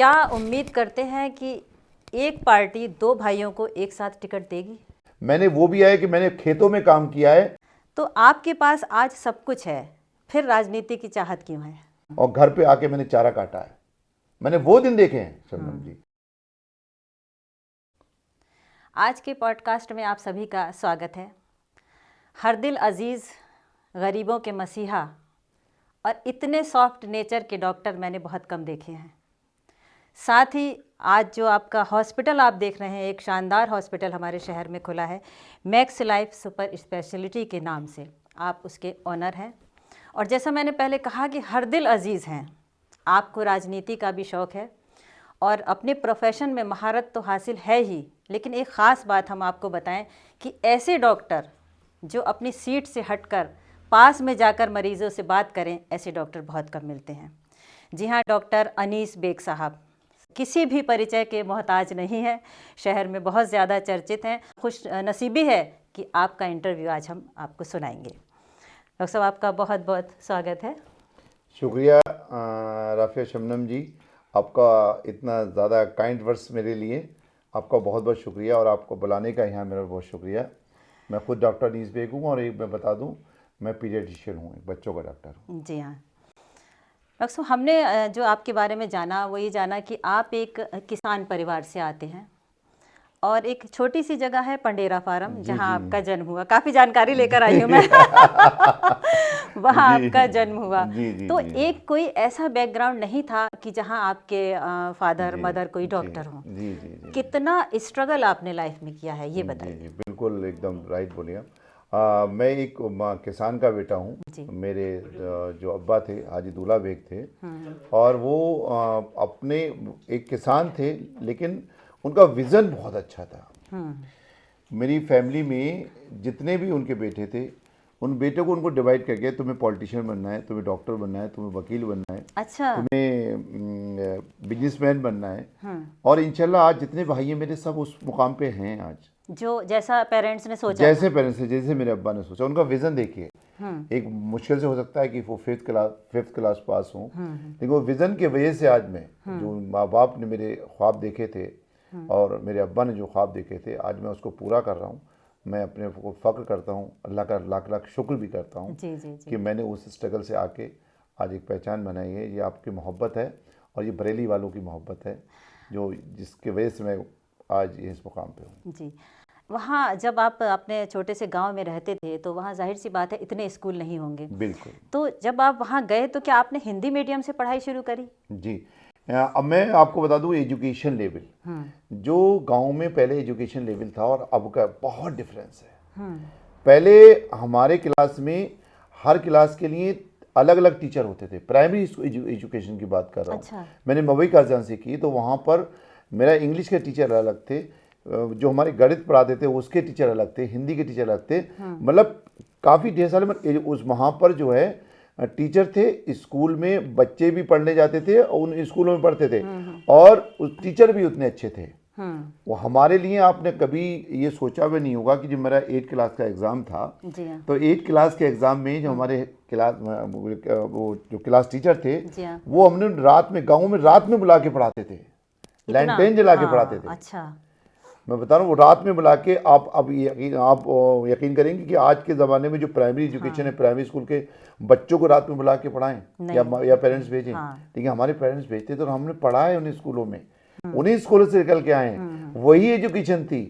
क्या उम्मीद करते हैं कि एक पार्टी दो भाइयों को एक साथ टिकट देगी? मैंने वो भी है कि मैंने खेतों में काम किया है तो आपके पास आज सब कुछ है, फिर राजनीति की चाहत क्यों है? और घर पे आके मैंने चारा काटा है। मैंने वो दिन देखे हैं शबनम जी। आज के पॉडकास्ट में आप सभी का स्वागत है। हर दिल अजीज़, गरीबों के मसीहा और इतने सॉफ्ट नेचर के डॉक्टर मैंने बहुत कम देखे हैं। साथ ही आज जो आपका हॉस्पिटल आप देख रहे हैं, एक शानदार हॉस्पिटल हमारे शहर में खुला है, मैक्स लाइफ सुपर स्पेशलिटी के नाम से। आप उसके ऑनर हैं और जैसा मैंने पहले कहा कि हर दिल अजीज़ हैं। आपको राजनीति का भी शौक़ है और अपने प्रोफेशन में महारत तो हासिल है ही, लेकिन एक ख़ास बात हम आपको बताएं कि ऐसे डॉक्टर जो अपनी सीट से हटकर पास में जाकर मरीज़ों से बात करें, ऐसे डॉक्टर बहुत कम मिलते हैं। जी हाँ, डॉक्टर अनीस बेग साहब किसी भी परिचय के मोहताज नहीं है, शहर में बहुत ज़्यादा चर्चित हैं। खुश नसीबी है कि आपका इंटरव्यू आज हम आपको सुनाएंगे। डॉक्टर साहब, आपका बहुत बहुत स्वागत है। शुक्रिया राफिया शबनम जी, आपका इतना ज़्यादा काइंड वर्ड्स मेरे लिए, आपका बहुत बहुत शुक्रिया और आपको बुलाने का यहाँ मेरा बहुत शुक्रिया। मैं खुद डॉक्टर अनीस बेग हूँ और एक मैं बता दूँ, मैं पीडियाट्रिशियन हूँ, एक बच्चों का डॉक्टर हूँ। जी हाँ डॉक्टर साहब, हमने जो आपके बारे में जाना वो ये जाना कि आप एक किसान परिवार से आते हैं और एक छोटी सी जगह है पंडेरा फार्म, जी जहाँ जी आपका जन्म हुआ। काफ़ी जानकारी लेकर आई हूँ मैं। वहाँ जी आपका जन्म हुआ। जी जी तो जी एक कोई ऐसा बैकग्राउंड नहीं था कि जहाँ आपके फादर जी मदर कोई जी डॉक्टर हों। जी जी जी कितना स्ट्रगल आपने लाइफ में किया है, ये जी बताइए। जी बिल्कुल एकदम राइट बोलिए आप। मैं एक किसान का बेटा हूँ। जी। मेरे जो अब्बा थे हाजी दूल्हा बेग थे और वो अपने एक किसान थे, लेकिन उनका विज़न बहुत अच्छा था। मेरी फैमिली में जितने भी उनके बेटे थे, उन बेटों को उनको डिवाइड करके तुम्हें पॉलिटिशियन बनना है, तुम्हें डॉक्टर बनना है, तुम्हें वकील बनना है, अच्छा। तुम्हें बिजनेसमैन बनना है। और इंशाल्लाह आज जितने भाई हैं मेरे, सब उस मुकाम पे हैं आज, जो जैसा पेरेंट्स ने सोचा जैसे था। पेरेंट्स हैं, जैसे मेरे अब्बा ने सोचा। उनका विज़न देखिए, एक मुश्किल से हो सकता है कि वो फिफ्थ क्लास पास हों, लेकिन वो विज़न की वजह से आज मैं, जो माँ बाप ने मेरे ख्वाब देखे थे और मेरे अब्बा ने जो ख्वाब देखे थे, आज मैं उसको पूरा कर रहा हूँ। मैं अपने को फ़ख्र करता हूँ, अल्लाह का लाख लाख शुक्र भी करता हूँ जी जी जी। कि मैंने उस स्ट्रगल से आके आज एक पहचान बनाई है। ये आपकी मोहब्बत है और ये बरेली वालों की मोहब्बत है, जो जिसकी वजह से मैं आज इस मुकाम पे हूँ। जी, वहाँ जब आप अपने छोटे से गांव में रहते थे तो वहाँ जाहिर सी बात है इतने स्कूल नहीं होंगे। बिल्कुल। तो जब आप वहाँ गए तो क्या आपने हिंदी मीडियम से पढ़ाई शुरू करी? जी, अब मैं आपको बता दूं, एजुकेशन लेवल जो गांव में पहले एजुकेशन लेवल था और अब का बहुत डिफरेंस है। पहले हमारे क्लास में हर क्लास के लिए अलग अलग टीचर होते थे। प्राइमरी एजुकेशन की बात कर रहा हूँ। अच्छा। मैंने मवई काजान से की, तो वहाँ पर मेरा इंग्लिश के टीचर अलग थे, जो हमारे गणित पढ़ाते थे उसके टीचर अलग थे, हिंदी के टीचर अलग थे। मतलब काफ़ी ढेर सारे उस वहाँ पर जो है टीचर थे। स्कूल में बच्चे भी पढ़ने जाते थे और उन स्कूलों में पढ़ते थे और उस टीचर भी उतने अच्छे थे। वो हमारे लिए, आपने कभी ये सोचा भी नहीं होगा कि जब मेरा 8 क्लास का एग्ज़ाम था, जी हाँ। तो 8 क्लास के एग्ज़ाम में जो हमारे क्लास वो जो क्लास टीचर थे, जी हाँ। वो हमने रात में, गाँव में रात में बुला के पढ़ाते थे, इतना? लैंटेन जला के हाँ, पढ़ाते थे। अच्छा। मैं बता रहा हूँ, वो रात में बुला के, आप यकीन करेंगे कि आज के ज़माने में जो प्राइमरी एजुकेशन है, प्राइमरी स्कूल के बच्चों को रात में बुला के पढ़ाएं या पेरेंट्स भेजें। हाँ। लेकिन हमारे पेरेंट्स भेजते तो हमने पढ़ा है उन्हीं स्कूलों में, उन्हीं स्कूलों से निकल के आए हैं। वही एजुकेशन थी।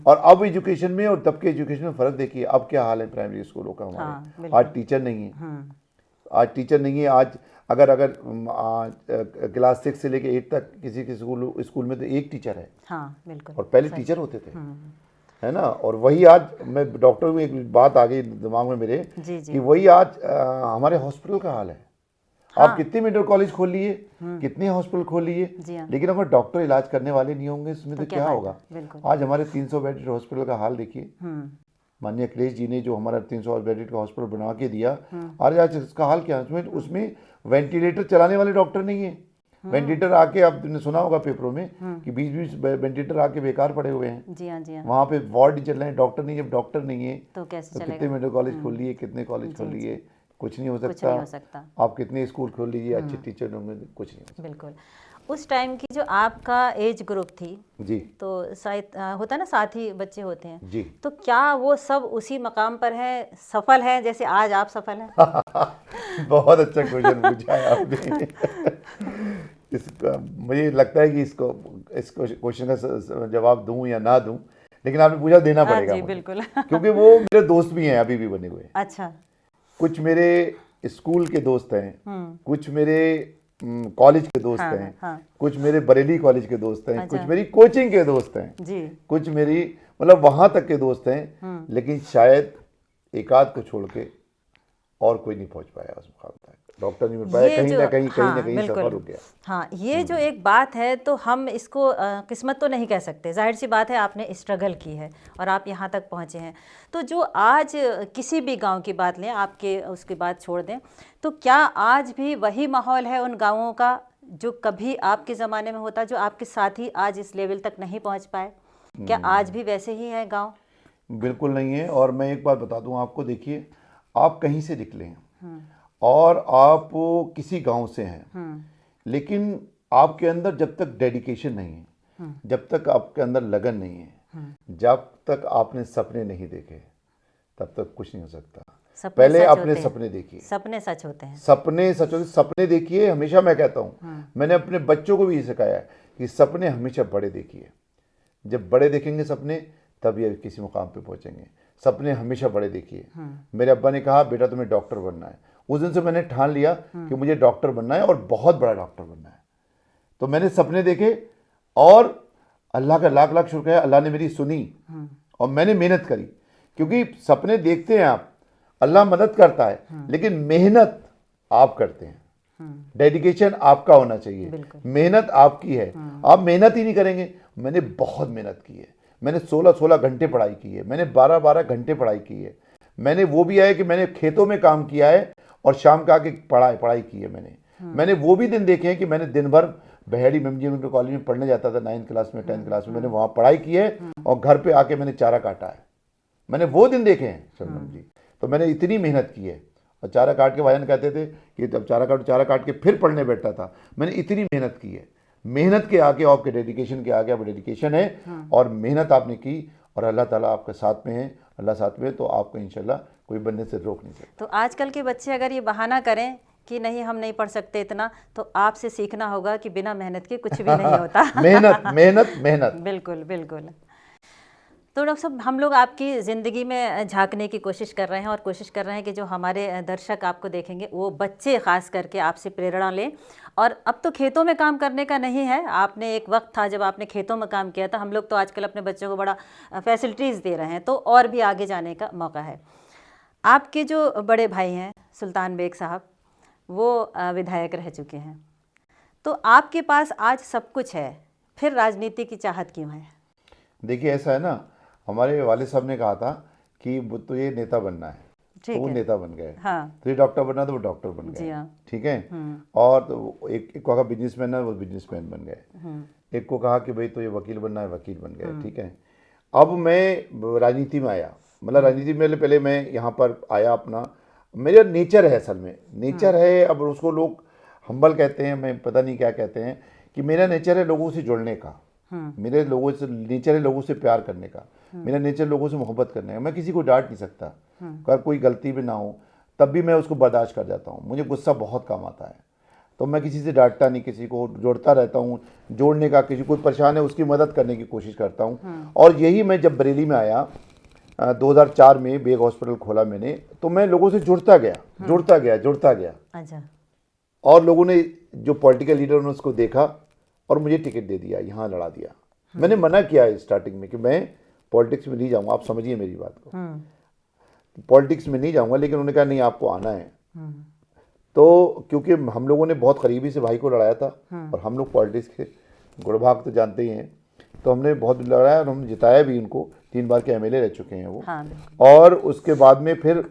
और अब एजुकेशन में और तब के एजुकेशन में फ़र्क देखिए, अब क्या हाल है प्राइमरी स्कूलों का हमारे। आज टीचर नहीं है, आज टीचर नहीं है। आज अगर क्लास 6 से लेके 8 तक किसी के स्कूल में तो एक टीचर है। हाँ, बिल्कुल। और पहले टीचर होते थे, है ना। और वही आज, मैं डॉक्टर में एक बात आ गई दिमाग में मेरे, जी जी। कि वही आज हमारे हॉस्पिटल का हाल है। आप कितने मेडिकल कॉलेज खोल लिए, कितने हॉस्पिटल खोल लिए, जी हाँ। लेकिन अगर डॉक्टर इलाज करने वाले नहीं होंगे इसमें तो क्या होगा। बिल्कुल। आज हमारे 300 बेडेड हॉस्पिटल का हाल देखिए। माननीय अखिलेश जी ने जो हमारा 300 बेडेड का हॉस्पिटल बना के दिया, आज इसका हाल क्या है। उसमें वेंटिलेटर चलाने वाले डॉक्टर नहीं है। वेंटिलेटर आके, आपने सुना होगा पेपरों में कि 20-20 वेंटिलेटर आके बेकार पड़े हुए हैं। जी हाँ। जी हाँ। वहाँ पे वार्ड ही चल रहे हैं, डॉक्टर नहीं है। जब डॉक्टर नहीं है तो कैसे तो चलेगा? कितने मेडिकल कॉलेज खोल लिए, कितने कॉलेज खोल लिए, कुछ नहीं हो कुछ नहीं हो सकता। सकता। आप कितने स्कूल खोल लीजिए, अच्छे टीचर होंगे, कुछ नहीं हो सकता। बिल्कुल। उस टाइम की जो आपका एज ग्रुप थी, जी तो शायद होता है ना, साथी बच्चे होते हैं, जी। तो क्या वो सब उसी मकाम पर है, सफल है जैसे आज आप सफल हैं? बहुत अच्छा क्वेश्चन पूछा है आपने। इसका मुझे लगता है कि इसको इस क्वेश्चन का जवाब दूं या ना दूं, लेकिन आपने पूछा, देना हाँ पड़ेगा जी, मुझे, बिल्कुल। क्योंकि वो मेरे दोस्त भी हैं, अभी भी बने हुए। अच्छा। कुछ मेरे स्कूल के दोस्त हैं, हम्म। कुछ मेरे कॉलेज के दोस्त हाँ हैं, हाँ। कुछ मेरे बरेली कॉलेज के दोस्त हैं, कुछ अच्छा। मेरी कोचिंग के दोस्त हैं, जी। कुछ मेरी मतलब वहां तक के दोस्त हैं, लेकिन शायद एकाध को छोड़ के और कोई नहीं पहुंच पाया उस मुकाम तक, डॉक्टर नहीं मिल पाया, ये कहीं जो, ना कहीं हाँ सफर बिल्कुल, हो गया। हाँ, ये जो एक बात है, तो हम इसको किस्मत तो नहीं कह सकते, जाहिर सी बात है, आपने स्ट्रगल की है और आप यहाँ तक पहुँचे हैं। तो जो आज किसी भी गांव की बात लें, आपके उसकी बात छोड़ दें, तो क्या आज भी वही माहौल है उन गांवों का जो कभी आपके ज़माने में होता, जो आपके साथी आज इस लेवल तक नहीं पहुँच पाए? क्या आज भी वैसे ही है गाँव? बिल्कुल नहीं है। और मैं एक बात बता दूं आपको, देखिए, आप कहीं से निकले हैं और आप किसी गांव से हैं, लेकिन आपके अंदर जब तक डेडिकेशन नहीं है, जब तक आपके अंदर लगन नहीं है, जब तक आपने सपने नहीं देखे, तब तक कुछ नहीं हो सकता। सपने पहले सच अपने होते हैं। सपने देखिए, सपने सच होते हैं। सपने सच होते, सपने देखिए हमेशा। मैं कहता हूँ, मैंने अपने बच्चों को भी ये सिखाया है कि सपने हमेशा बड़े देखिए। जब बड़े देखेंगे सपने, तब ये किसी मुकाम पे पहुंचेंगे। सपने हमेशा बड़े देखिए। मेरे अब्बा ने कहा, बेटा तुम्हें डॉक्टर बनना है। उस दिन से मैंने ठान लिया कि मुझे डॉक्टर बनना है और बहुत बड़ा डॉक्टर बनना है। तो मैंने सपने देखे और अल्लाह का लाख लाख शुक्र है, अल्लाह ने मेरी सुनी और मैंने मेहनत करी। क्योंकि सपने देखते हैं आप, अल्लाह मदद करता है, लेकिन मेहनत आप करते हैं। डेडिकेशन आपका होना चाहिए, मेहनत आपकी है। आप मेहनत ही नहीं करेंगे। मैंने बहुत मेहनत की है। मैंने 16-16 घंटे पढ़ाई की है, मैंने 12-12 घंटे पढ़ाई की है। मैंने वो भी है कि मैंने खेतों में काम किया है और शाम का आके पढ़ाई की है। मैंने वो भी दिन देखे हैं कि मैंने दिन भर बहेड़ी मेमजी कॉलेज में पढ़ने जाता था, 9th क्लास में, 10th क्लास में, मैंने वहाँ पढ़ाई की है और घर पे आके मैंने चारा काटा है। मैंने वो दिन देखे हैं शबनम जी। तो मैंने इतनी मेहनत की है। और चारा काट के भाईजान कहते थे कि जब चारा काट के फिर पढ़ने बैठता था। मैंने इतनी मेहनत की है। मेहनत के आगे, आपके डेडिकेशन के आगे, आप डेडिकेशन है और मेहनत आपने की और अल्लाह ताला आपके साथ में है। अल्लाह साथ में है तो आपको इंशाल्लाह कोई बनने से रोक नहीं सकता। तो आजकल के बच्चे अगर ये बहाना करें कि नहीं हम नहीं पढ़ सकते इतना, तो आपसे सीखना होगा कि बिना मेहनत के कुछ भी नहीं होता। मेहनत मेहनत मेहनत। बिल्कुल बिल्कुल। तो डॉक्टर साहब, हम लोग आपकी ज़िंदगी में झांकने की कोशिश कर रहे हैं और कोशिश कर रहे हैं कि जो हमारे दर्शक आपको देखेंगे, वो बच्चे ख़ास करके आपसे प्रेरणा लें। और अब तो खेतों में काम करने का नहीं है, आपने एक वक्त था जब आपने खेतों में काम किया था। हम लोग तो आजकल अपने बच्चों को बड़ा फैसिलिटीज़ दे रहे हैं, तो और भी आगे जाने का मौका है। आपके जो बड़े भाई हैं सुल्तान बेग साहब, वो विधायक रह चुके हैं, तो आपके पास आज सब कुछ है, फिर राजनीति की चाहत क्यों है? देखिए, ऐसा है ना, हमारे वाले साहब ने कहा था कि वो तो ये नेता बनना है, तो वो नेता बन गए। हाँ। तो ये डॉक्टर बनना, तो वो डॉक्टर बन जी गए। हाँ। ठीक है। और तो एक को कहा बिजनेसमैन है, वो बिजनेसमैन बन गए। एक को कहा कि भाई तो ये वकील बनना है, वकील बन गए। ठीक है। अब मैं राजनीति में आया, मतलब राजनीति में पहले मैं यहाँ पर आया, अपना मेरा नेचर है, असल में नेचर है। अब उसको लोग हम्बल कहते हैं, मैं पता नहीं क्या कहते हैं, कि मेरा नेचर है लोगों से जुड़ने का। मेरे लोगों से नेचर है लोगों से प्यार करने का। मेरा नेचर लोगों से मोहब्बत करने का। मैं किसी को डांट नहीं सकता, अगर कोई गलती भी ना हो तब भी मैं उसको बर्दाश्त कर जाता हूँ। मुझे गुस्सा बहुत कम आता है, तो मैं किसी से डांटता नहीं, किसी को जोड़ता रहता हूँ। जोड़ने का, किसी को परेशान है उसकी मदद करने की कोशिश करता हूँ। और यही मैं जब बरेली में आया 2004 में, बेग हॉस्पिटल खोला मैंने, तो मैं लोगों से जुड़ता गया। अच्छा। और लोगों ने, जो पॉलिटिकल लीडर ने उसको देखा और मुझे टिकट दे दिया, यहाँ लड़ा दिया। मैंने मना किया स्टार्टिंग में कि मैं पॉलिटिक्स में नहीं जाऊँगा, आप समझिए मेरी बात को, पॉलिटिक्स में नहीं जाऊँगा। लेकिन उन्होंने कहा नहीं, आपको आना है। तो क्योंकि हम लोगों ने बहुत करीबी से भाई को लड़ाया था और हम लोग पॉलिटिक्स के गुड़ भाग तो जानते ही हैं, तो हमने बहुत लड़ाया और हमने जिताया भी उनको। 3 बार के एमएलए रह चुके हैं वो। हाँ। और उसके बाद में फिर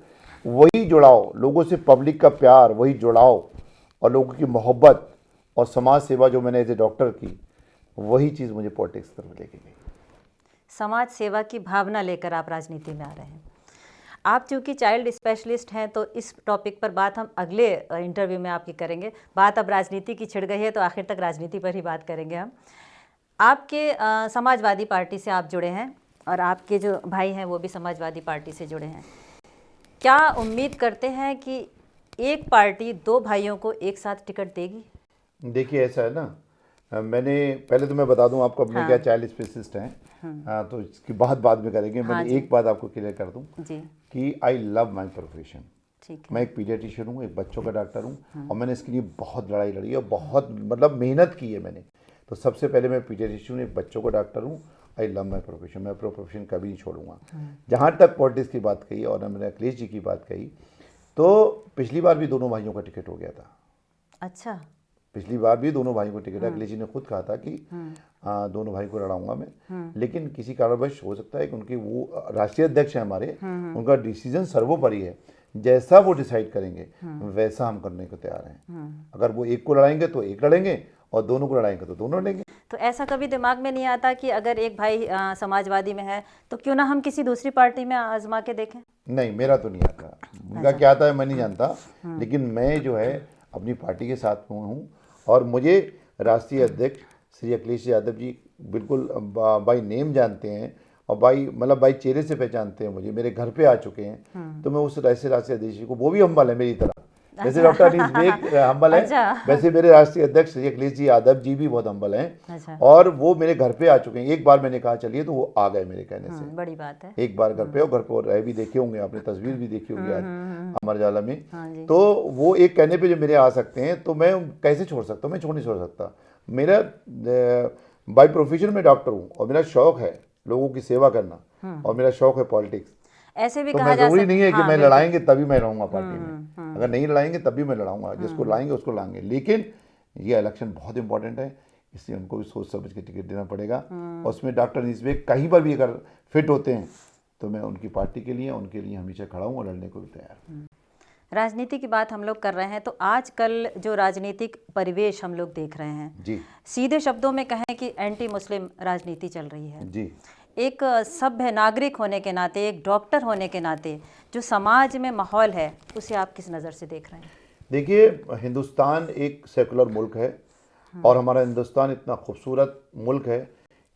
वही जुड़ाव, लोगों से पब्लिक का प्यार, वही जुड़ाव और लोगों की मोहब्बत और समाज सेवा जो मैंने एज ए डॉक्टर की, वही चीज़ मुझे पॉलिटिक्स की तरफ लेके गई। समाज सेवा की भावना लेकर आप राजनीति में आ रहे हैं। आप चूँकि चाइल्ड स्पेशलिस्ट हैं तो इस टॉपिक पर बात हम अगले इंटरव्यू में आपकी करेंगे। बात अब राजनीति की छिड़ गई है तो आखिर तक राजनीति पर ही बात करेंगे हम। आपके समाजवादी पार्टी से आप जुड़े हैं और आपके जो भाई हैं वो भी समाजवादी पार्टी से जुड़े हैं। क्या उम्मीद करते हैं कि एक पार्टी दो भाइयों को एक साथ टिकट देगी? देखिए ऐसा है ना, मैंने पहले तो मैं बता दूं आपको अपने क्या चाइल्ड स्पेशलिस्ट हैं, तो इसकी बात बाद में करेंगे। मैंने एक बात आपको क्लियर कर दूं जी कि आई लव माई प्रोफेशन। ठीक है। मैं एक पीडियाट्रिशियन हूँ, एक बच्चों का डॉक्टर हूँ, और मैंने इसके लिए बहुत लड़ाई लड़ी और बहुत मतलब मेहनत की है मैंने। तो सबसे पहले मैं पीडियाट्रिशियन हूँ, एक बच्चों का डॉक्टर हूँ। आई लव माई प्रोफेशन, मैं अपना प्रोफेशन कभी नहीं छोड़ूंगा। जहाँ तक पॉलिटिक्स की बात कही और मैंने अखिलेश जी की बात कही, तो पिछली बार भी दोनों भाइयों का टिकट हो गया था। अच्छा। पिछली बार भी दोनों भाइयों को टिकट, अखिलेश जी ने खुद कहा था कि दोनों भाई को लड़ाऊंगा मैं, लेकिन किसी कारणवश हो सकता है कि उनके वो राष्ट्रीय अध्यक्ष हैं हमारे, उनका डिसीजन सर्वोपरि है। जैसा वो डिसाइड करेंगे वैसा हम करने को तैयार हैं। अगर वो एक को लड़ाएंगे तो एक लड़ेंगे और दोनों को लड़ाएंगे तो दोनों लड़ेंगे। तो ऐसा कभी दिमाग में नहीं आता कि अगर एक भाई समाजवादी में है तो क्यों ना हम किसी दूसरी पार्टी में आजमा के देखें? नहीं, मेरा तो नहीं आता, उनका क्या आता है मैं नहीं जानता, लेकिन मैं जो है अपनी पार्टी के साथ में हूँ और मुझे राष्ट्रीय अध्यक्ष श्री अखिलेश यादव जी बिल्कुल बाई नेम जानते हैं और बाई चेहरे से पहचानते हैं मुझे, मेरे घर पे आ चुके हैं। तो मैं उस राष्ट्रीय अध्यक्ष जी को, वो भी हम्बल है मेरी तरह, जैसे डॉक्टर अनीस बेग हम्बल है, वैसे मेरे राष्ट्रीय अध्यक्ष श्री अखिलेश जी यादव जी भी बहुत हम्बल हैं। और वो मेरे घर पे आ चुके हैं। एक बार मैंने कहा चलिए तो वो आ गए मेरे कहने से। बड़ी बात है। एक बार घर पे, और घर पे रह भी देखे होंगे आपने, तस्वीर भी देखी होगी आज अमर उजाला में। तो वो एक कहने पे जो मेरे आ सकते हैं तो मैं कैसे छोड़ सकता हूँ? मैं छोड़ नहीं छोड़ सकता। मेरा बाय प्रोफेशन में डॉक्टर हूँ और मेरा शौक है लोगों की सेवा करना और मेरा शौक है पॉलिटिक्स। ऐसे भी तो कहा मैं जा जरूरी नहीं है कि मैं लड़ाएंगे तभी मैं रहूंगा पार्टी में, अगर नहीं लड़ाएंगे तब भी मैं लड़ाऊंगा, जिसको लाएंगे उसको लाएंगे। लेकिन ये इलेक्शन बहुत इंपॉर्टेंट है, इसलिए उनको भी सोच समझ के टिकट देना पड़ेगा। और उसमें डॉक्टर अनीस बेग कहीं पर भी अगर फिट होते हैं तो मैं उनकी पार्टी के लिए, उनके लिए हमेशा खड़ा हूँ और लड़ने को भी तैयार हूँ। राजनीति की बात हम लोग कर रहे हैं तो आजकल जो राजनीतिक परिवेश हम लोग देख रहे हैं जी, सीधे शब्दों में कहें कि एंटी मुस्लिम राजनीति चल रही है जी। एक सभ्य नागरिक होने के नाते, एक डॉक्टर होने के नाते जो समाज में माहौल है उसे आप किस नज़र से देख रहे हैं? देखिए, हिंदुस्तान एक सेकुलर मुल्क है और हमारा हिंदुस्तान इतना खूबसूरत मुल्क है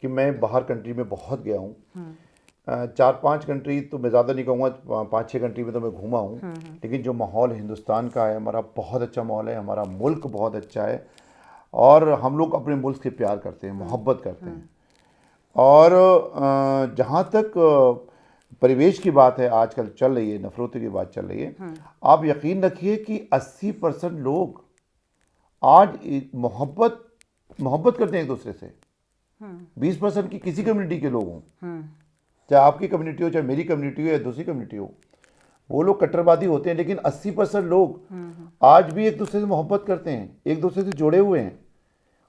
कि मैं बाहर कंट्री में बहुत गया हूँ। 4-5 कंट्री तो मैं ज़्यादा नहीं कहूँगा, 5-6 कंट्री में तो मैं घूमा हूँ। लेकिन जो माहौल हिंदुस्तान का है, हमारा बहुत अच्छा माहौल है, हमारा मुल्क बहुत अच्छा है और हम लोग अपने मुल्क से प्यार करते हैं, मोहब्बत करते हैं। और जहाँ तक परिवेश की बात है, आजकल चल रही है, नफरतों की बात चल रही है, आप यकीन रखिए कि 80% लोग आज मोहब्बत करते हैं एक दूसरे से। 20% की किसी कम्युनिटी के लोग हों, चाहे आपकी कम्युनिटी हो, चाहे मेरी कम्युनिटी हो या दूसरी कम्युनिटी हो, वो लोग कट्टरवादी होते हैं। लेकिन 80% लोग आज भी एक दूसरे से मोहब्बत करते हैं, एक दूसरे से जुड़े हुए हैं।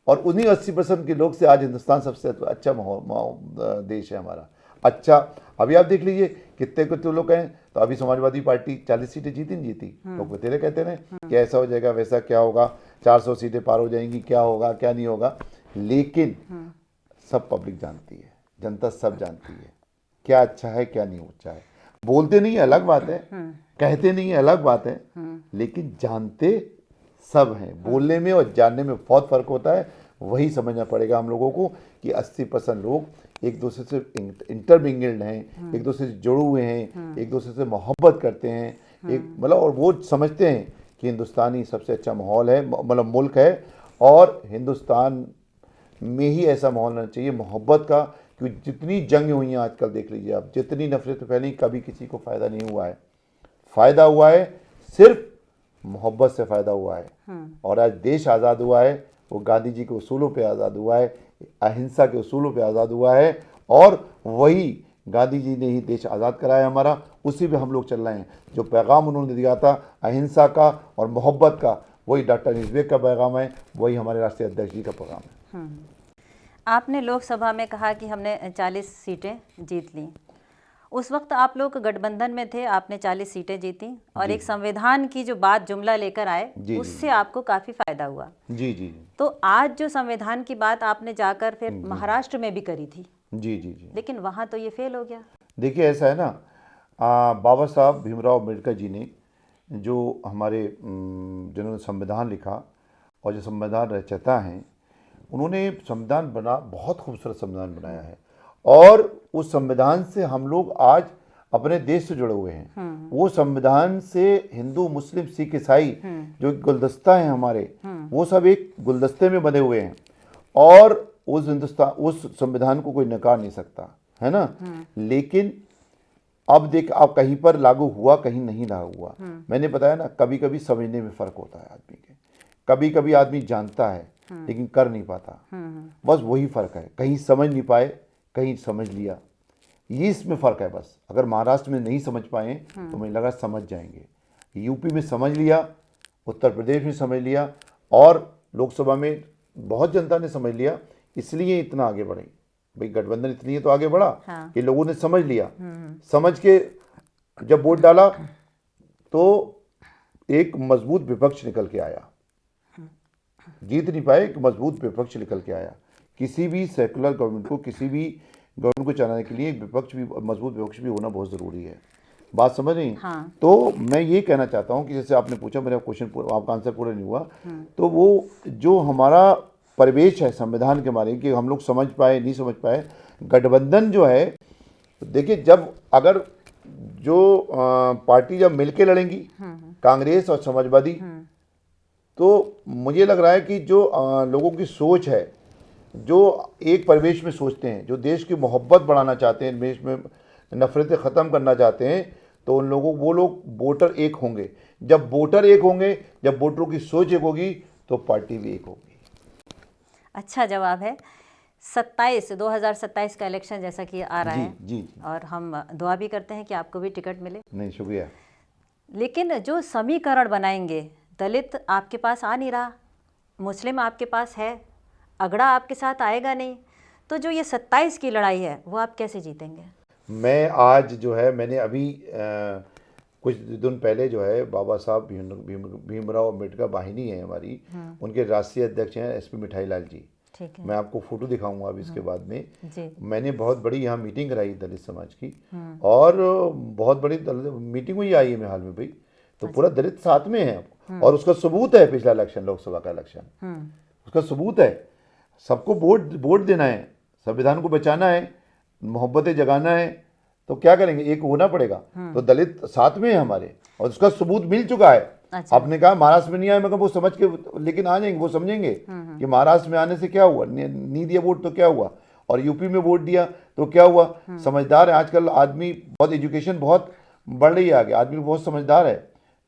और उन्हीं 80% के लोग से आज हिंदुस्तान सबसे अच्छा देश है हमारा। अच्छा, अभी आप देख लीजिए कितने लोग हैं, तो अभी समाजवादी पार्टी 40 सीटें जीती। लोग बतेरे कहते हैं कि ऐसा हो जाएगा, वैसा क्या होगा, 400 सीटें पार हो जाएंगी, क्या होगा क्या नहीं होगा। लेकिन सब पब्लिक जानती है, जनता सब जानती है क्या अच्छा है क्या नहीं अच्छा है। बोलते नहीं है अलग बात है, कहते नहीं है अलग बात है, लेकिन जानते सब हैं। बोलने में और जानने में बहुत फर्क होता है। वही समझना पड़ेगा हम लोगों को कि 80% लोग एक दूसरे से इंटरमिंगल्ड हैं, एक दूसरे से जुड़े हुए हैं, एक दूसरे से मोहब्बत करते हैं, एक मतलब, और वो समझते हैं कि हिंदुस्तानी सबसे अच्छा माहौल है, मतलब मुल्क है। और हिंदुस्तान में ही ऐसा माहौल होना चाहिए मोहब्बत का, क्योंकि जितनी जंग हुई हैं आजकल देख लीजिए आप, जितनी नफरत फैली, कभी किसी को फ़ायदा नहीं हुआ है। फ़ायदा हुआ है सिर्फ मोहब्बत से फ़ायदा हुआ है। और आज देश आज़ाद हुआ है वो गांधी जी के उसूलों पे आज़ाद हुआ है, अहिंसा के उसूलों पे आज़ाद हुआ है। और वही गांधी जी ने ही देश आज़ाद कराया हमारा, उसी पे हम लोग चल रहे हैं। जो पैगाम उन्होंने दिया था अहिंसा का और मोहब्बत का, वही डॉक्टर अनीस बेग का पैगाम है, वही हमारे राष्ट्रीय अध्यक्ष जी का पैगाम है। आपने लोकसभा में कहा कि हमने 40 सीटें जीत ली। उस वक्त आप लोग गठबंधन में थे, आपने 40 सीटें जीती और एक संविधान की जो बात जुमला लेकर आए, उससे आपको काफ़ी फायदा हुआ। जी। तो आज जो संविधान की बात आपने जाकर फिर महाराष्ट्र में भी करी थी। जी। लेकिन वहाँ तो ये फेल हो गया। देखिए, ऐसा है ना, बाबा साहब भीमराव अम्बेडकर जी ने जो हमारे जिन्होंने संविधान लिखा और जो संविधान रचयिता हैं, उन्होंने संविधान बहुत खूबसूरत संविधान बनाया है। और उस संविधान से हम लोग आज अपने देश से जुड़े हुए हैं। वो संविधान से हिंदू, मुस्लिम, सिख, ईसाई जो गुलदस्ता है हमारे, वो सब एक गुलदस्ते में बंधे हुए हैं और उस संविधान को कोई नकार नहीं सकता, है ना। लेकिन अब देख, अब कहीं पर लागू हुआ, कहीं नहीं लागू हुआ। मैंने बताया ना, कभी कभी समझने में फ़र्क होता है आदमी के। कभी कभी आदमी जानता है लेकिन कर नहीं पाता, बस वही फ़र्क है। कहीं समझ नहीं पाए, कहीं समझ लिया, ये इसमें फ़र्क है बस। अगर महाराष्ट्र में नहीं समझ पाए तो मुझे लगा समझ जाएंगे। यूपी में समझ लिया, उत्तर प्रदेश में समझ लिया और लोकसभा में बहुत जनता ने समझ लिया, इसलिए इतना आगे बढ़े। भाई गठबंधन इसलिए तो आगे बढ़ा कि लोगों ने समझ लिया। समझ के जब वोट डाला तो एक मजबूत विपक्ष निकल के आया। जीत नहीं पाए, एक मजबूत विपक्ष निकल के आया। किसी भी सेकुलर गवर्नमेंट को, किसी भी गवर्नमेंट को चलाने के लिए एक विपक्ष भी, मजबूत विपक्ष भी होना बहुत ज़रूरी है। बात समझ रही? हाँ। तो मैं ये कहना चाहता हूँ कि जैसे आपने पूछा, मेरा क्वेश्चन आपका आंसर पूरा नहीं हुआ, तो वो जो हमारा परिवेश है संविधान के बारे में कि हम लोग समझ पाए नहीं समझ पाए, गठबंधन जो है, देखिए जब अगर जो पार्टी जब मिलके लड़ेंगी, कांग्रेस और समाजवादी, तो मुझे लग रहा है कि जो लोगों की सोच है, जो एक परिवेश में सोचते हैं, जो देश की मोहब्बत बढ़ाना चाहते हैं, देश में नफरतें ख़त्म करना चाहते हैं, तो उन लोगों, वो लोग वोटर एक होंगे। जब वोटर एक होंगे, जब वोटरों की सोच एक होगी, तो पार्टी भी एक होगी। अच्छा जवाब है। 2027 का इलेक्शन जैसा कि आ रहा है, जी, और हम दुआ भी करते हैं कि आपको भी टिकट मिले। नहीं, शुक्रिया। लेकिन जो समीकरण बनाएंगे, दलित आपके पास आ नहीं रहा, मुस्लिम आपके पास है, अगड़ा आपके साथ आएगा नहीं, तो जो ये 27 की लड़ाई है वो आप कैसे जीतेंगे? मैं आज जो है, मैंने अभी कुछ दिन पहले जो है बाबा साहब भीमराव अम्बेडकर वाहिनी है हमारी, उनके राष्ट्रीय अध्यक्ष हैं SP मिठाई लाल जी। ठीक है। मैं आपको फोटो दिखाऊंगा अभी इसके बाद में जी। मैंने बहुत बड़ी यहाँ मीटिंग कराई दलित समाज की, और बहुत बड़ी मीटिंग हुई आई है में हाल में भाई। तो पूरा दलित साथ में है, और उसका सबूत है पिछला इलेक्शन, लोकसभा का इलेक्शन, उसका सबूत है। सबको वोट देना है, संविधान को बचाना है, मोहब्बतें जगाना है, तो क्या करेंगे, एक होना पड़ेगा। तो दलित साथ में है हमारे, और उसका सबूत मिल चुका है। अच्छा। आपने कहा महाराष्ट्र में नहीं आए, मगर वो समझ के, लेकिन आ जाएंगे, वो समझेंगे कि महाराष्ट्र में आने से क्या हुआ, नहीं दिया वोट तो क्या हुआ, और यूपी में वोट दिया तो क्या हुआ। समझदार है आजकल आदमी, बहुत एजुकेशन बहुत बढ़ रही है आगे, आदमी बहुत समझदार है,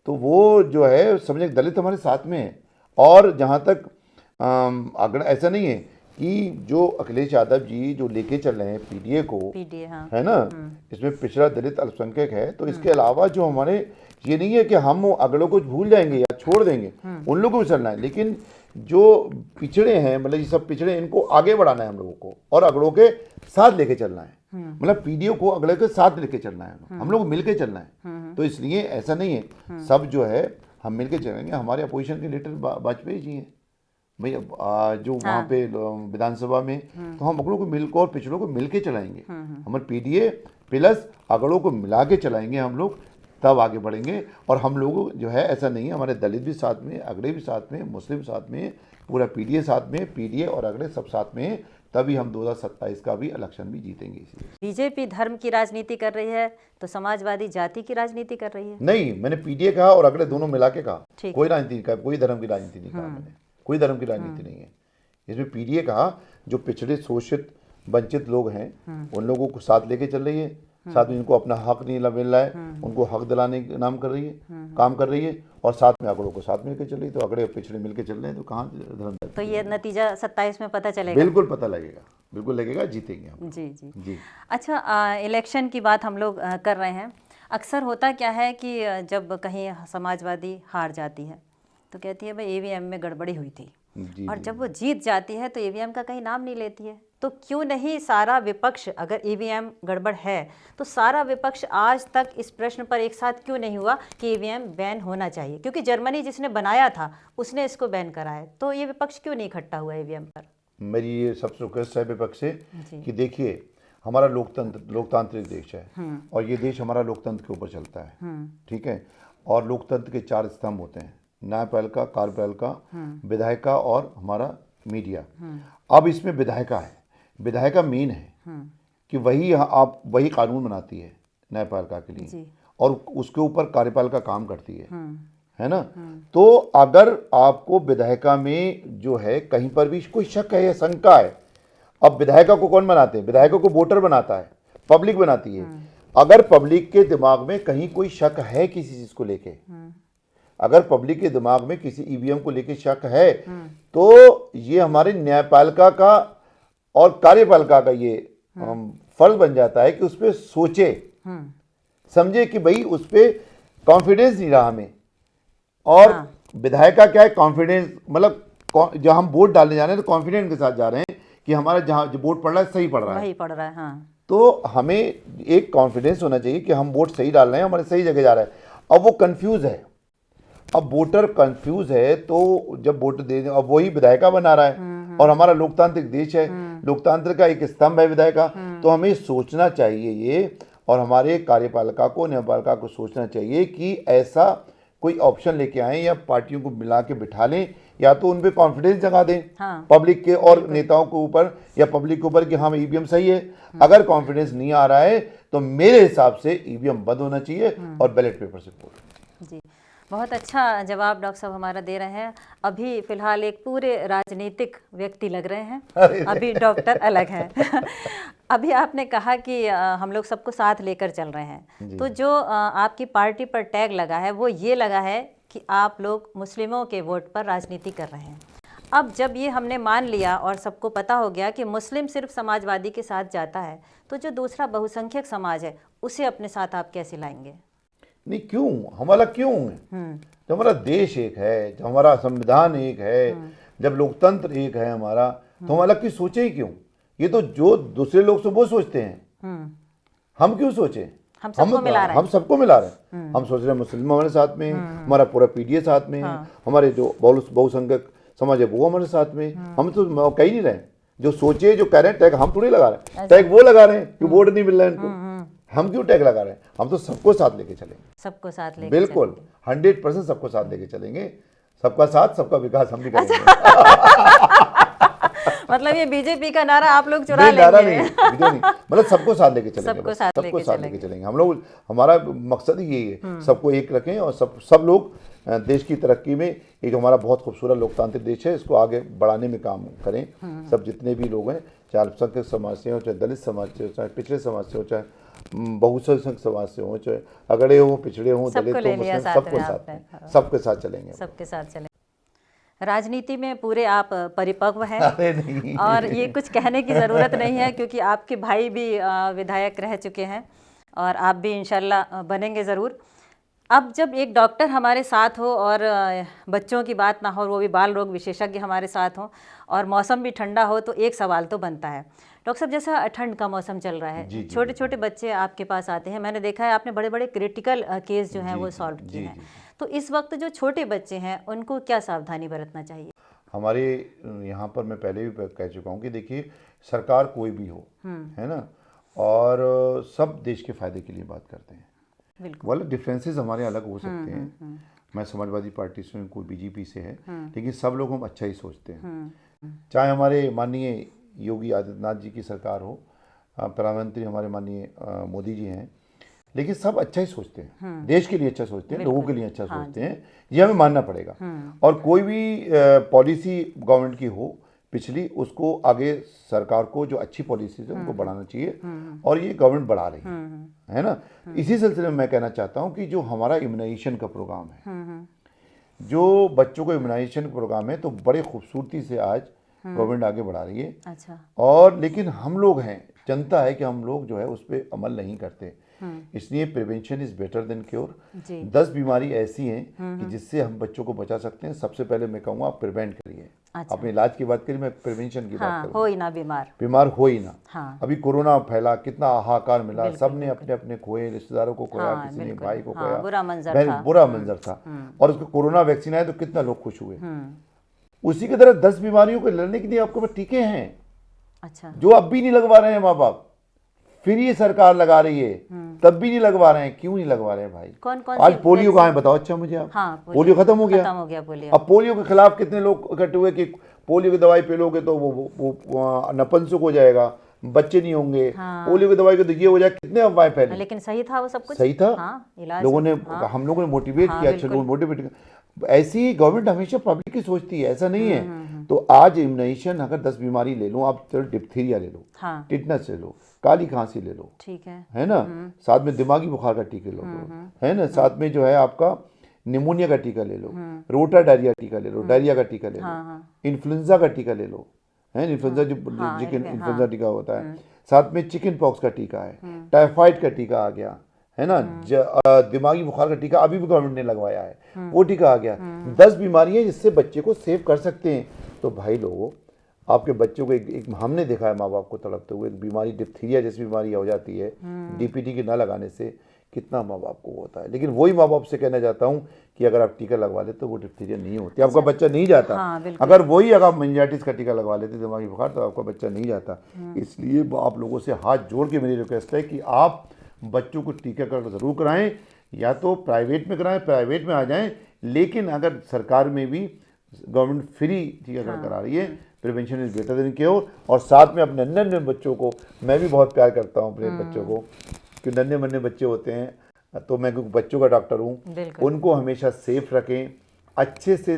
तो वो जो है समझे, दलित हमारे साथ में है। और जहाँ तक अगर ऐसा नहीं है कि जो अखिलेश यादव जी जो लेके चल रहे हैं PDA को, हाँ। है ना, इसमें पिछड़ा दलित अल्पसंख्यक है, तो इसके अलावा जो हमारे, ये नहीं है कि हम अगलों को भूल जाएंगे या छोड़ देंगे, उन लोगों को भी चलना है, लेकिन जो पिछड़े हैं, मतलब ये सब पिछड़े, इनको आगे बढ़ाना है हम लोगों को, और अगलों के साथ लेके चलना है। मतलब PDA को अगले के साथ लेके चलना है, हम लोग मिलके चलना है। तो इसलिए ऐसा नहीं है, सब जो है हम मिलके चलेंगे। हमारे अपोजिशन के लीडर वाजपेयी जी हैं भाई, जो वहाँ पे विधानसभा में, तो हम अगड़ों को मिलकर और पिछड़ों को मिलके चलाएंगे। हमारे PDA प्लस अगड़ों को मिला के चलाएंगे हम लोग, तब आगे बढ़ेंगे। और हम लोग जो है, ऐसा नहीं है, हमारे दलित भी साथ में, अगड़े भी साथ में, मुस्लिम साथ में, पूरा PDA साथ में, PDA और अगड़े सब साथ में, तभी हम 2027 का भी इलेक्शन भी जीतेंगे। इसलिए बीजेपी धर्म की राजनीति कर रही है, तो समाजवादी जाति की राजनीति कर रही है। नहीं, मैंने PDA कहा और अगड़े दोनों मिला के कहा, कोई राजनीति का, कोई धर्म की राजनीति नहीं कहा मैंने, कोई धर्म की राजनीति नहीं है इसमें। PDA कहा जो पिछड़े, शोषित, वंचित लोग हैं, उन लोगों को साथ लेके चल रही है, साथ में जिनको अपना हक नहीं मिल रहा है, उनको हक दिलाने का नाम कर रही है, काम कर रही है, और साथ में अगड़ों को साथ मिलकर चल रही है। तो अगड़े पिछड़े मिलकर चल रहे हैं, तो कहाँ धर्म? तो ये नतीजा 27 में पता चलेगा। बिल्कुल पता लगेगा, बिल्कुल लगेगा, जीतेंगे हम। जी जी जी। अच्छा, इलेक्शन की बात हम लोग कर रहे हैं। अक्सर होता क्या है कि जब कहीं समाजवादी हार जाती है तो कहती है भाई EVM में गड़बड़ी हुई थी, और जब वो जीत जाती है तो EVM का कहीं नाम नहीं लेती है। तो क्यों नहीं सारा विपक्ष, अगर EVM गड़बड़ है तो सारा विपक्ष आज तक इस प्रश्न पर एक साथ क्यों नहीं हुआ कि EVM बैन होना चाहिए? क्योंकि जर्मनी जिसने बनाया था उसने इसको बैन करा है, तो ये विपक्ष क्यों नहीं इकट्ठा हुआ EVM पर? मेरी ये सबसे रिक्वेस्ट है विपक्ष से कि देखिए, हमारा लोकतांत्रिक देश है और ये देश हमारा लोकतंत्र के ऊपर चलता है, ठीक है। और लोकतंत्र के 4 स्तंभ होते हैं, न्यायपालिका, कार्यपालिका, विधायिका और हमारा मीडिया। अब इसमें विधायिका मेन है कि वही कानून बनाती है न्यायपालिका के लिए और उसके ऊपर कार्यपालिका काम करती है ना। तो अगर आपको विधायिका में जो है कहीं पर भी कोई शक है या शंका है, अब विधायिका को कौन बनाते हैं? विधायिका को वोटर बनाता है, पब्लिक बनाती है। अगर पब्लिक के दिमाग में कहीं कोई शक है किसी चीज को लेके, अगर पब्लिक के दिमाग में किसी ईवीएम को लेके शक है, तो ये हमारे न्यायपालिका का और कार्यपालिका का ये फर्ज बन जाता है कि उस पर सोचे समझे कि भाई उस पर कॉन्फिडेंस नहीं रहा हमें। और विधायिका क्या है? कॉन्फिडेंस, मतलब जब हम वोट डालने जा रहे हैं तो कॉन्फिडेंस के साथ जा रहे हैं कि हमारा जहाँ जो वोट पड़ रहा है सही पड़ रहा है, वही पड़ रहा है। हाँ। तो हमें एक कॉन्फिडेंस होना चाहिए कि हम वोट सही डाल रहे हैं, हमारे सही जगह जा रहा है। अब वो कंफ्यूज है, अब वोटर कंफ्यूज है, तो जब वोट दे, अब वही विधायिका बना रहा है और हमारा लोकतांत्रिक देश है, लोकतंत्र का एक स्तंभ है विधायिका। तो हमें सोचना चाहिए ये, और हमारे कार्यपालिका को, न्यायपालिका को सोचना चाहिए कि ऐसा कोई ऑप्शन लेके आए या पार्टियों को मिला के बिठा लें, या तो उन पे कॉन्फिडेंस जगा दें पब्लिक के और नेताओं के ऊपर या पब्लिक के ऊपर कि हाँ ईवीएम सही है। अगर कॉन्फिडेंस नहीं आ रहा है तो मेरे हिसाब से ईवीएम बंद होना चाहिए और बैलेट पेपर से वोट। जी, बहुत अच्छा जवाब डॉक्टर साहब हमारा दे रहे हैं। अभी फिलहाल एक पूरे राजनीतिक व्यक्ति लग रहे हैं, अभी डॉक्टर अलग हैं। अभी आपने कहा कि हम लोग सबको साथ लेकर चल रहे हैं, तो जो आपकी पार्टी पर टैग लगा है वो ये लगा है कि आप लोग मुस्लिमों के वोट पर राजनीति कर रहे हैं। अब जब ये हमने मान लिया और सबको पता हो गया कि मुस्लिम सिर्फ समाजवादी के साथ जाता है, तो जो दूसरा बहुसंख्यक समाज है उसे अपने साथ आप कैसे लाएंगे? नहीं, क्यों हमारा क्यों है? जब हमारा देश एक है, जब हमारा संविधान एक है, जब लोकतंत्र एक है हमारा, तो हम अलग की सोचे ही क्यों? ये तो जो दूसरे लोग से वो सोचते हैं, हम क्यों सोचे? हम सबको मिला रहे हैं। हम सोच रहे हैं मुस्लिम हमारे साथ में, हमारा पूरा पीडीए साथ में, हमारे जो बहुसंख्यक समाज है वो हमारे साथ में। हम तो कह ही नहीं रहे, जो सोचे जो कह रहे हैं टैग हम थोड़ी लगा रहे हैं, टैग वो लगा रहे हैं कि वोट नहीं मिल रहा है इनको। हम क्यों टैग लगा रहे हैं? हम तो सबको साथ लेके चलेंगे, सबको साथ लेके, बिल्कुल 100% सबको साथ लेके चलेंगे। सबका साथ सबका विकास हम भी करेंगे। मतलब ये बीजेपी का नारा आप लोग चुरा लेंगे? नारा नहीं, मतलब सबको साथ लेके चलेंगे, सबको साथ लेके चलेंगे हम लोग। हमारा मकसद ही यही है, सबको एक रखें और सब लोग देश की तरक्की में, एक हमारा बहुत खूबसूरत लोकतांत्रिक देश है, इसको आगे बढ़ाने में काम करें। सब जितने भी लोग हैं, चाहे अल्पसंख्यक समाज से हो, चाहे दलित समाज से हो, चाहे पिछड़े समाज से हो, चाहे बहुसंख्यक समाज से हो, चाहे अगड़े हो, पिछड़े हो, दलित हो, मुस्लिम, सबके साथ चलेंगे, सबके साथ चलेंगे। राजनीति में पूरे आप परिपक्व हैं और ये कुछ कहने की ज़रूरत नहीं है, क्योंकि आपके भाई भी विधायक रह चुके हैं और आप भी इंशाल्लाह बनेंगे ज़रूर। अब जब एक डॉक्टर हमारे साथ हो और बच्चों की बात ना हो, वो भी बाल रोग विशेषज्ञ हमारे साथ हो और मौसम भी ठंडा हो, तो एक सवाल तो बनता है डॉक्टर साहब, जैसा ठंड का मौसम चल रहा है, छोटे छोटे बच्चे आपके पास आते हैं, मैंने देखा है आपने बड़े बड़े क्रिटिकल केस जो हैं वो सॉल्व किए हैं। तो इस वक्त जो छोटे बच्चे हैं उनको क्या सावधानी बरतना चाहिए? हमारे यहाँ पर मैं पहले भी कह चुका हूँ कि देखिए, सरकार कोई भी हो, है ना, और सब देश के फायदे के लिए बात करते हैं। मतलब डिफरेंसेस हमारे अलग हो सकते हैं, मैं समाजवादी पार्टी से हूँ, कोई बीजेपी से है, लेकिन सब लोग हम अच्छा ही सोचते हैं। चाहे हमारे माननीय योगी आदित्यनाथ जी की सरकार हो, प्रधानमंत्री हमारे माननीय मोदी जी हैं, लेकिन सब अच्छा ही सोचते हैं, देश के लिए अच्छा सोचते हैं, लोगों के लिए अच्छा सोचते हैं, ये हमें मानना पड़ेगा। और कोई भी पॉलिसी गवर्नमेंट की हो पिछली, उसको आगे सरकार को जो अच्छी पॉलिसी है उनको बढ़ाना चाहिए, और ये गवर्नमेंट बढ़ा रही है ना। इसी सिलसिले में मैं कहना चाहता हूँ कि जो हमारा इम्यूनाइजेशन का प्रोग्राम है, जो बच्चों को इम्यूनाइजेशन प्रोग्राम है, तो बड़े खूबसूरती से आज गवर्नमेंट आगे बढ़ा रही है। अच्छा। और लेकिन हम लोग हैं, जनता है कि हम लोग जो है उस पर अमल नहीं करते, इसलिए prevention is better than cure. 10 बीमारी ऐसी हैं कि जिससे हम बच्चों को बचा सकते हैं। सबसे पहले मैं कहूँगा आप प्रिवेंट करिए। अच्छा। अपने इलाज की बात करिए, मैं प्रिवेंशन की बात करूँ, हो ही ना बीमार हो ही ना। हाँ। अभी कोरोना फैला, कितना हाहाकार मिला, सबने अपने अपने खोए, रिश्तेदारों को खोया, किसी ने भाई को खोया, बुरा मंजर था। और उसको कोरोना वैक्सीन आया तो कितना लोग खुश हुए। उसी की तरह 10 बीमारियों को लड़ने के लिए आपको टीके हैं। अच्छा। जो अब भी नहीं लगवा रहे हैं माँ बाप, फ्री सरकार लगा रही है, तब भी नहीं लगवा रहे हैं। क्यों नहीं लगवा रहे हैं भाई? कौन कौन आज पोलियो कहाँ है बताओ? अच्छा मुझे आप, हाँ, पोलियो खत्म हो गया। खत्म हो गया पोलियो। अब पोलियो के खिलाफ कितने लोग इकट्ठे हुए कि पोलियो की दवाई पी लोगे तो वो नपुंसक हो जाएगा, बच्चे नहीं होंगे। पोलियो की दवाई को तो ये हो जाए, कितने अफवाहें फैली। लेकिन सही था वो सब कुछ? सही था। हाँ, इलाज लोगों ने, हाँ, हम लोगों ने मोटिवेट किया, अच्छे लोग मोटिवेट किया। ऐसी गवर्नमेंट हमेशा पब्लिक की सोचती है, ऐसा नहीं है। तो आज इम्यूनाइजेशन अगर 10 बीमारी ले लो आप, चलो डिप्थीरिया ले लो, हाँ, टिटनस ले लो, काली खांसी ले लो, ठीक है ना, साथ में दिमागी बुखार का टीका ले लो, है ना, साथ में जो है आपका निमोनिया का टीका ले लो, रोटा डायरिया टीका ले लो, डायरिया का टीका ले लो, इन्फ्लुएंजा का टीका ले लो, है इन्फ्लुएंजा जो चिकन इन्फ्लुएंजा टीका होता है, साथ में चिकन पॉक्स का टीका है, टाइफाइड का टीका आ गया, है ना, दिमागी बुखार का टीका अभी भी गवर्नमेंट ने लगवाया है, वो टीका आ गया। 10 बीमारियां जिससे बच्चे को सेव कर सकते हैं। तो भाई लोगों, आपके बच्चों को एक हमने देखा है माँ बाप को तड़पते हुए, बीमारी डिप्थीरिया जैसी बीमारी हो जाती है डीपीटी की ना लगाने से, कितना माँ बाप को होता है। लेकिन वही माँ बाप से कहना चाहता हूँ कि अगर आप टीका लगवा लेते तो वो डिप्थीरिया नहीं होती, आपका बच्चा नहीं जाता। अगर वही अगर मेनिंजाइटिस का टीका लगवा लेते, दिमागी बुखार, तो आपका बच्चा नहीं जाता। इसलिए आप लोगों से हाथ जोड़ के मेरी रिक्वेस्ट है कि आप बच्चों को टीकाकरण ज़रूर कराएं, या तो प्राइवेट में कराएं, प्राइवेट में आ जाएं। लेकिन अगर सरकार में भी गवर्नमेंट फ्री टीकाकरण करा रही है, prevention is better than cure. और साथ में अपने नन्हे बच्चों को, मैं भी बहुत प्यार करता हूँ अपने बच्चों को, कि नन्हे मन्ने बच्चे होते हैं, तो मैं क्योंकि बच्चों का डॉक्टर हूँ, उनको हमेशा सेफ रखें, अच्छे से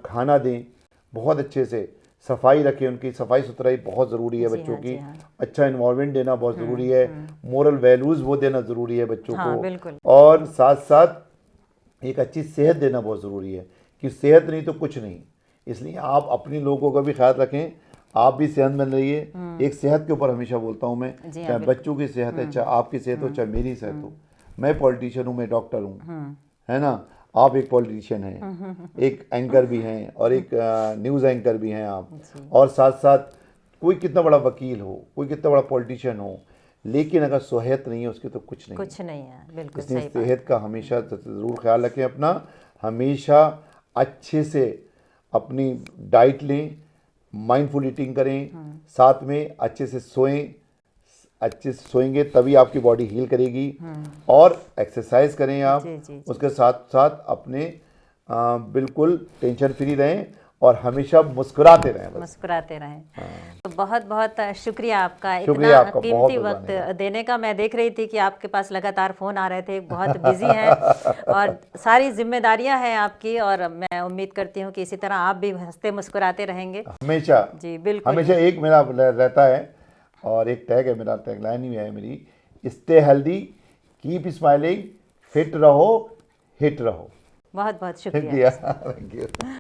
खाना दें, बहुत अच्छे से सफाई रखें, उनकी सफाई सुथराई बहुत ज़रूरी है बच्चों की, अच्छा इन्वायरमेंट देना बहुत ज़रूरी है, मोरल वैल्यूज़ वो देना ज़रूरी है बच्चों को, और साथ साथ एक अच्छी सेहत देना बहुत ज़रूरी है, कि सेहत नहीं तो कुछ नहीं। इसलिए आप अपने लोगों का भी ख्याल रखें, आप भी सेहतमंद रहिए। एक सेहत के ऊपर हमेशा बोलता हूँ मैं, चाहे बच्चों की सेहत है, चाहे आपकी सेहत हो, चाहे मेरी सेहत हो। मैं पॉलिटिशियन हूँ, मैं डॉक्टर हूँ, है ना, आप एक पॉलिटिशियन हैं, एक एंकर भी हैं, और एक न्यूज़ एंकर भी हैं आप, और साथ साथ कोई कितना बड़ा वकील हो, कोई कितना बड़ा पॉलिटिशियन हो, लेकिन अगर सेहत नहीं है उसके तो कुछ नहीं है। बिल्कुल इसलिए सेहत का हमेशा ज़रूर ख्याल रखें अपना, हमेशा अच्छे से अपनी डाइट लें, माइंडफुल ईटिंग करें, साथ में अच्छे से सोएं, अच्छे से सोएंगे तभी आपकी बॉडी हील करेगी, और एक्सरसाइज करें आप। उसके साथ साथ अपने बिल्कुल टेंशन फ्री रहें, और हमेशा मुस्कुराते रहें। तो बहुत बहुत शुक्रिया आपका, इतना कीमती वक्त देने का। मैं देख रही थी कि आपके पास लगातार फ़ोन आ रहे थे, बहुत बिजी हैं और सारी जिम्मेदारियां हैं आपकी, और मैं उम्मीद करती हूँ कि इसी तरह आप भी हंसते मुस्कुराते रहेंगे हमेशा। जी बिल्कुल। हमेशा एक मेरा रहता है, और एक टैग है मेरा, टैगलाइन ही है मेरी, stay healthy, keep smiling, fit रहो, हिट रहो। बहुत बहुत शुक्रिया। Thank you.